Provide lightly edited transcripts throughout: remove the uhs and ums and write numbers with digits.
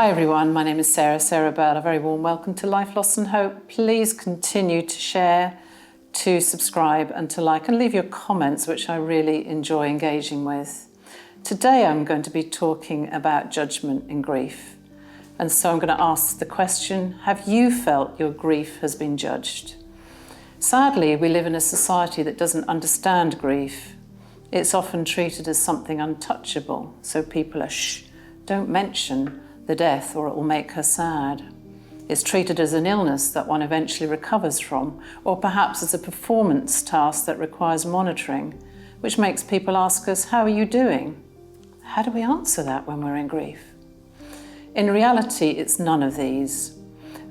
Hi everyone, my name is Sarah Bell. A very warm welcome to Life, Loss and Hope. Please continue to share, to subscribe and to like and leave your comments, which I really enjoy engaging with. Today I'm going to be talking about judgment in grief. And so I'm going to ask the question, have you felt your grief has been judged? Sadly, we live in a society that doesn't understand grief. It's often treated as something untouchable, so people are don't mention the death or it will make her sad. It's treated as an illness that one eventually recovers from, or perhaps as a performance task that requires monitoring, which makes people ask us, how are you doing? How do we answer that when we're in grief? In reality, it's none of these.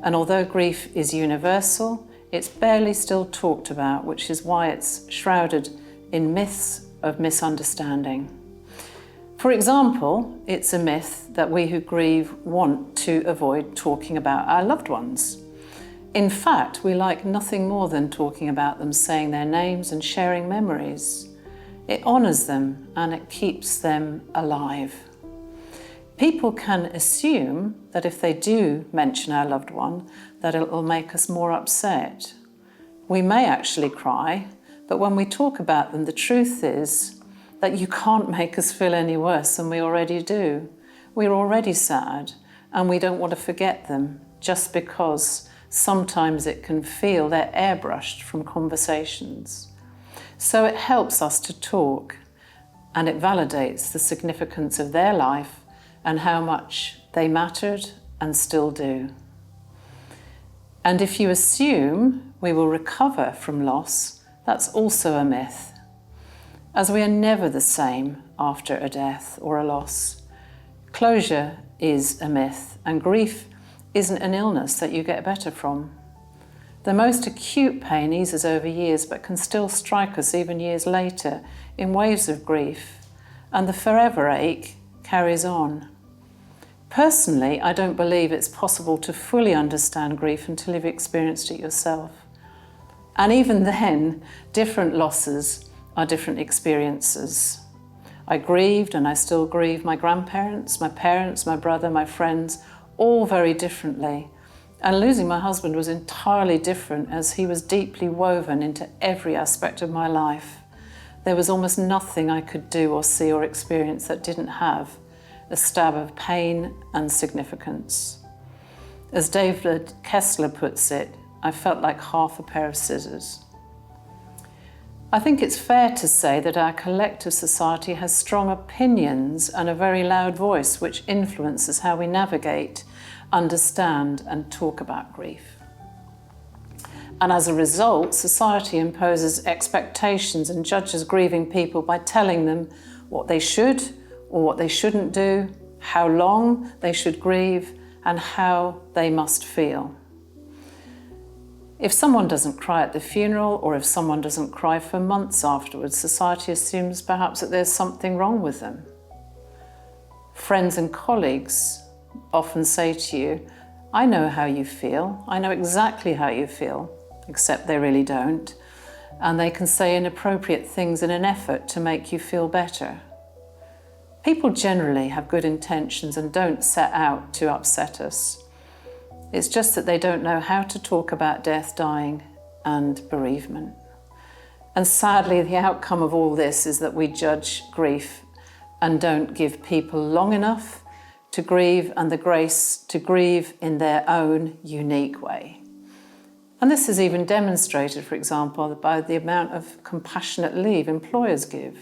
And although grief is universal, it's barely still talked about, which is why it's shrouded in myths of misunderstanding. For example, it's a myth that we who grieve want to avoid talking about our loved ones. In fact, we like nothing more than talking about them, saying their names and sharing memories. It honours them and it keeps them alive. People can assume that if they do mention our loved one, that it will make us more upset. We may actually cry, but when we talk about them, the truth is that you can't make us feel any worse than we already do. We're already sad, and we don't want to forget them just because sometimes it can feel they're airbrushed from conversations. So it helps us to talk, and it validates the significance of their life and how much they mattered and still do. And if you assume we will recover from loss, that's also a myth, as we are never the same after a death or a loss. Closure is a myth, and grief isn't an illness that you get better from. The most acute pain eases over years, but can still strike us even years later in waves of grief, and the forever ache carries on. Personally, I don't believe it's possible to fully understand grief until you've experienced it yourself. And even then, different losses are different experiences. I grieved and I still grieve my grandparents, my parents, my brother, my friends, all very differently. And losing my husband was entirely different, as he was deeply woven into every aspect of my life. There was almost nothing I could do or see or experience that didn't have a stab of pain and significance. As David Kessler puts it, I felt like half a pair of scissors. I think it's fair to say that our collective society has strong opinions and a very loud voice which influences how we navigate, understand and talk about grief. And as a result, society imposes expectations and judges grieving people by telling them what they should or what they shouldn't do, how long they should grieve and how they must feel. If someone doesn't cry at the funeral, or if someone doesn't cry for months afterwards, society assumes perhaps that there's something wrong with them. Friends and colleagues often say to you, I know how you feel, I know exactly how you feel, except they really don't, and they can say inappropriate things in an effort to make you feel better. People generally have good intentions and don't set out to upset us. It's just that they don't know how to talk about death, dying and bereavement. And sadly, the outcome of all this is that we judge grief and don't give people long enough to grieve and the grace to grieve in their own unique way. And this is even demonstrated, for example, by the amount of compassionate leave employers give.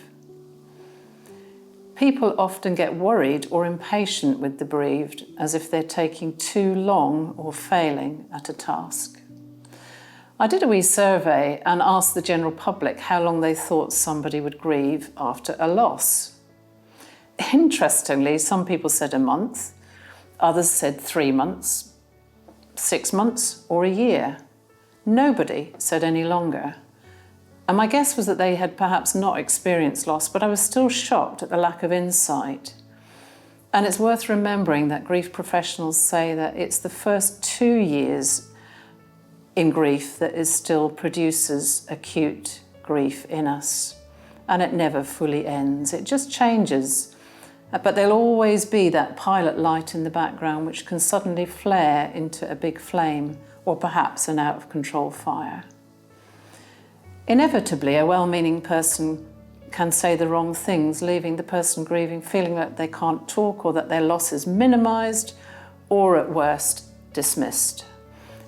People often get worried or impatient with the bereaved, as if they're taking too long or failing at a task. I did a wee survey and asked the general public how long they thought somebody would grieve after a loss. Interestingly, some people said a month, others said 3 months, 6 months or a year. Nobody said any longer. And my guess was that they had perhaps not experienced loss, but I was still shocked at the lack of insight. And it's worth remembering that grief professionals say that it's the first 2 years in grief that is still produces acute grief in us. And it never fully ends. It just changes But there'll always be that pilot light in the background which can suddenly flare into a big flame or perhaps an out-of-control fire. Inevitably, a well-meaning person can say the wrong things, leaving the person grieving feeling that they can't talk or that their loss is minimised or, at worst, dismissed.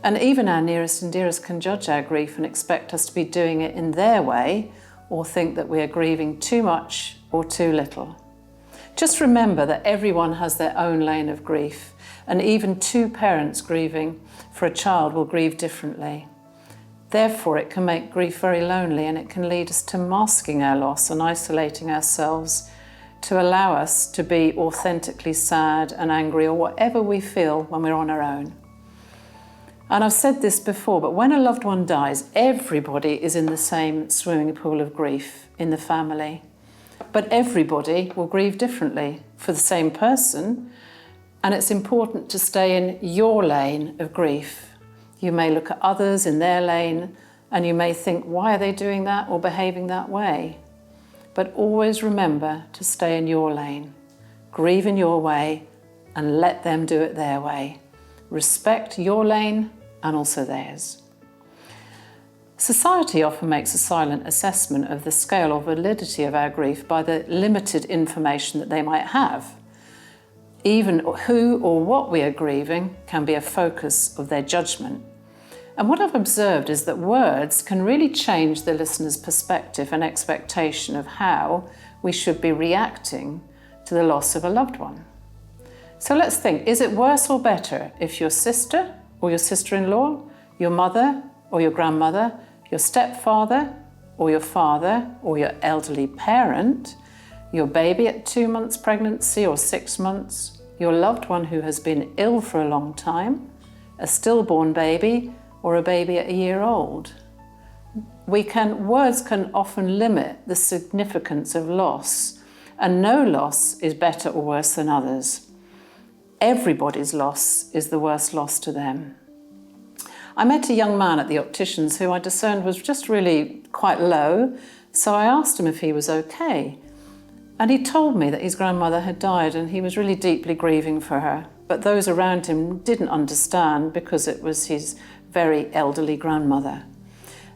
And even our nearest and dearest can judge our grief and expect us to be doing it in their way or think that we are grieving too much or too little. Just remember that everyone has their own lane of grief, and even two parents grieving for a child will grieve differently. Therefore, it can make grief very lonely, and it can lead us to masking our loss and isolating ourselves to allow us to be authentically sad and angry or whatever we feel when we're on our own. And I've said this before, but when a loved one dies, everybody is in the same swimming pool of grief in the family. But everybody will grieve differently for the same person, and it's important to stay in your lane of grief. You may look at others in their lane and you may think, why are they doing that or behaving that way? But always remember to stay in your lane, grieve in your way, and let them do it their way. Respect your lane and also theirs. Society often makes a silent assessment of the scale or validity of our grief by the limited information that they might have. Even who or what we are grieving can be a focus of their judgment. And what I've observed is that words can really change the listener's perspective and expectation of how we should be reacting to the loss of a loved one. So let's think, is it worse or better if your sister or your sister-in-law, your mother or your grandmother, your stepfather or your father or your elderly parent, your baby at 2 months pregnancy or 6 months, your loved one who has been ill for a long time, a stillborn baby, or a baby at a year old? Words can often limit the significance of loss, and no loss is better or worse than others. Everybody's loss is the worst loss to them. I met a young man at the optician's who I discerned was just really quite low, so I asked him if he was okay. And he told me that his grandmother had died and he was really deeply grieving for her. But those around him didn't understand because it was his very elderly grandmother.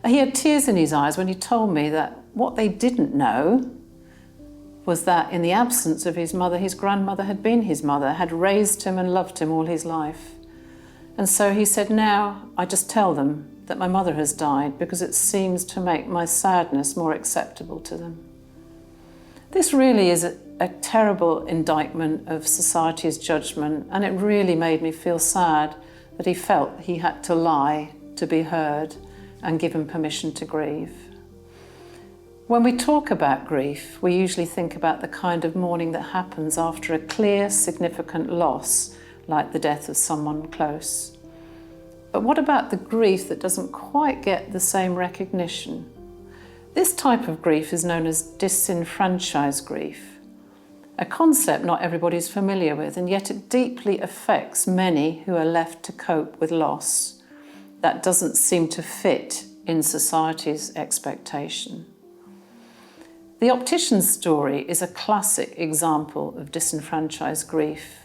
He had tears in his eyes when he told me that what they didn't know was that in the absence of his mother, his grandmother had been his mother, had raised him and loved him all his life. And so he said, now I just tell them that my mother has died because it seems to make my sadness more acceptable to them. This really is a terrible indictment of society's judgment, and it really made me feel sad that he felt he had to lie to be heard and given permission to grieve. When we talk about grief, we usually think about the kind of mourning that happens after a clear, significant loss, like the death of someone close. But what about the grief that doesn't quite get the same recognition? This type of grief is known as disenfranchised grief, a concept not everybody's familiar with, and yet it deeply affects many who are left to cope with loss that doesn't seem to fit in society's expectation. The optician's story is a classic example of disenfranchised grief.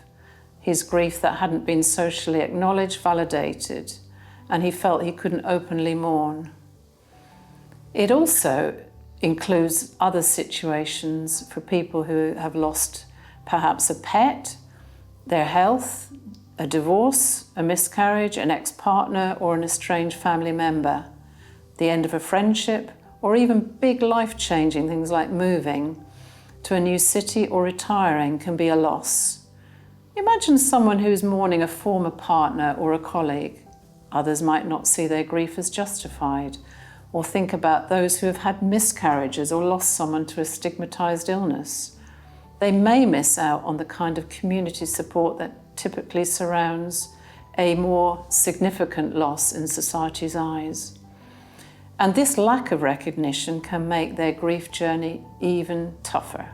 His grief that hadn't been socially acknowledged, validated, and he felt he couldn't openly mourn. It also includes other situations for people who have lost perhaps a pet, their health, a divorce, a miscarriage, an ex-partner, or an estranged family member, the end of a friendship, or even big life-changing things like moving to a new city or retiring can be a loss. Imagine someone who's mourning a former partner or a colleague. Others might not see their grief as justified, or think about those who have had miscarriages or lost someone to a stigmatized illness. They may miss out on the kind of community support that typically surrounds a more significant loss in society's eyes. And this lack of recognition can make their grief journey even tougher.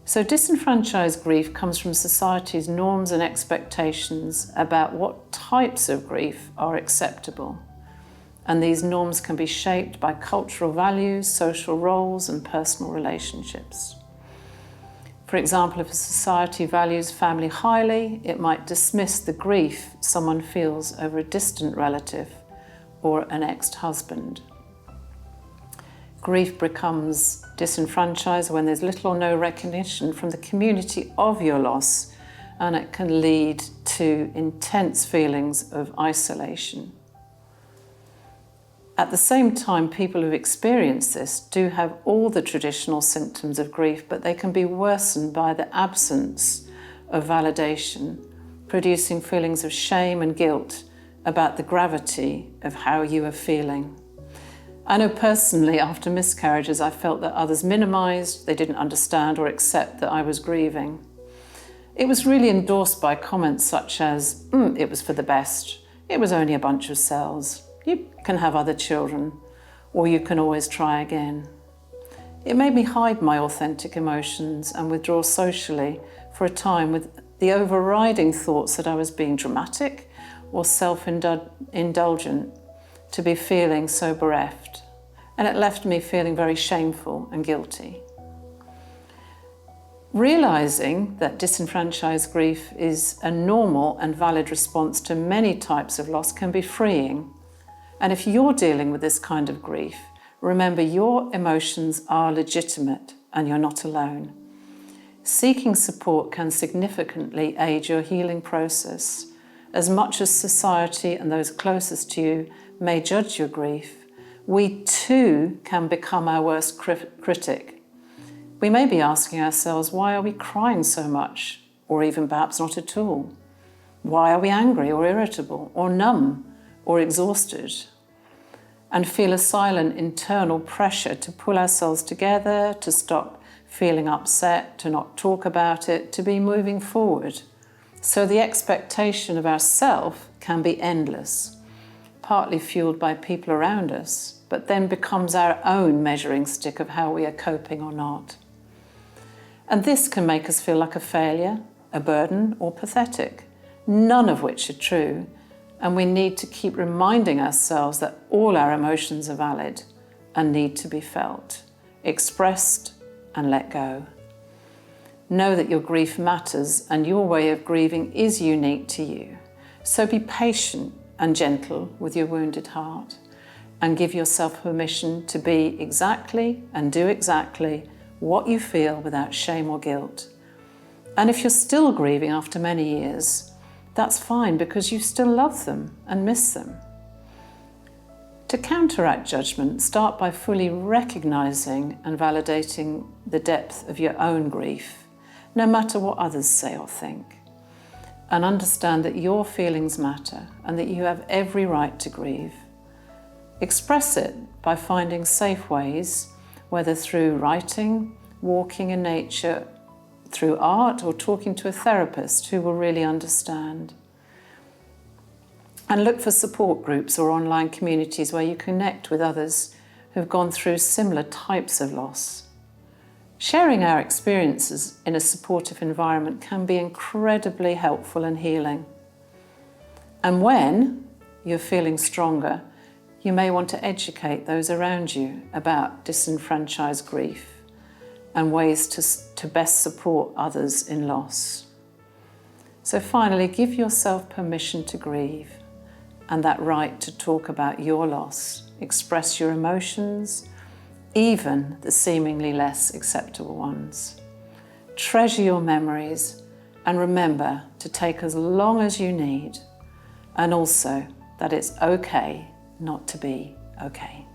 So disenfranchised grief comes from society's norms and expectations about what types of grief are acceptable. And these norms can be shaped by cultural values, social roles, and personal relationships. For example, if a society values family highly, it might dismiss the grief someone feels over a distant relative or an ex-husband. Grief becomes disenfranchised when there's little or no recognition from the community of your loss, and it can lead to intense feelings of isolation. At the same time, people who've experienced this do have all the traditional symptoms of grief, but they can be worsened by the absence of validation, producing feelings of shame and guilt about the gravity of how you are feeling. I know personally, after miscarriages, I felt that others minimised, they didn't understand or accept that I was grieving. It was really endorsed by comments such as, it was for the best, it was only a bunch of cells, you can have other children, or you can always try again. It made me hide my authentic emotions and withdraw socially for a time with the overriding thoughts that I was being dramatic or self-indulgent to be feeling so bereft, and it left me feeling very shameful and guilty. Realising that disenfranchised grief is a normal and valid response to many types of loss can be freeing. And if you're dealing with this kind of grief, remember your emotions are legitimate and you're not alone. Seeking support can significantly aid your healing process. As much as society and those closest to you may judge your grief, we too can become our worst critic. We may be asking ourselves, why are we crying so much? Or even perhaps not at all. Why are we angry or irritable or numb or exhausted? And feel a silent internal pressure to pull ourselves together, to stop feeling upset, to not talk about it, to be moving forward. So the expectation of ourself can be endless, partly fueled by people around us, but then becomes our own measuring stick of how we are coping or not. And this can make us feel like a failure, a burden, or pathetic, none of which are true. And we need to keep reminding ourselves that all our emotions are valid and need to be felt, expressed, and let go. Know that your grief matters and your way of grieving is unique to you. So be patient and gentle with your wounded heart and give yourself permission to be exactly and do exactly what you feel without shame or guilt. And if you're still grieving after many years, that's fine because you still love them and miss them. To counteract judgment, start by fully recognizing and validating the depth of your own grief, no matter what others say or think. And understand that your feelings matter and that you have every right to grieve. Express it by finding safe ways, whether through writing, walking in nature, through art, or talking to a therapist who will really understand. And look for support groups or online communities where you connect with others who've gone through similar types of loss. Sharing our experiences in a supportive environment can be incredibly helpful and healing. And when you're feeling stronger, you may want to educate those around you about disenfranchised grief and ways to best support others in loss. So finally, give yourself permission to grieve and that right to talk about your loss, express your emotions, even the seemingly less acceptable ones. Treasure your memories and remember to take as long as you need, and also that it's okay not to be okay.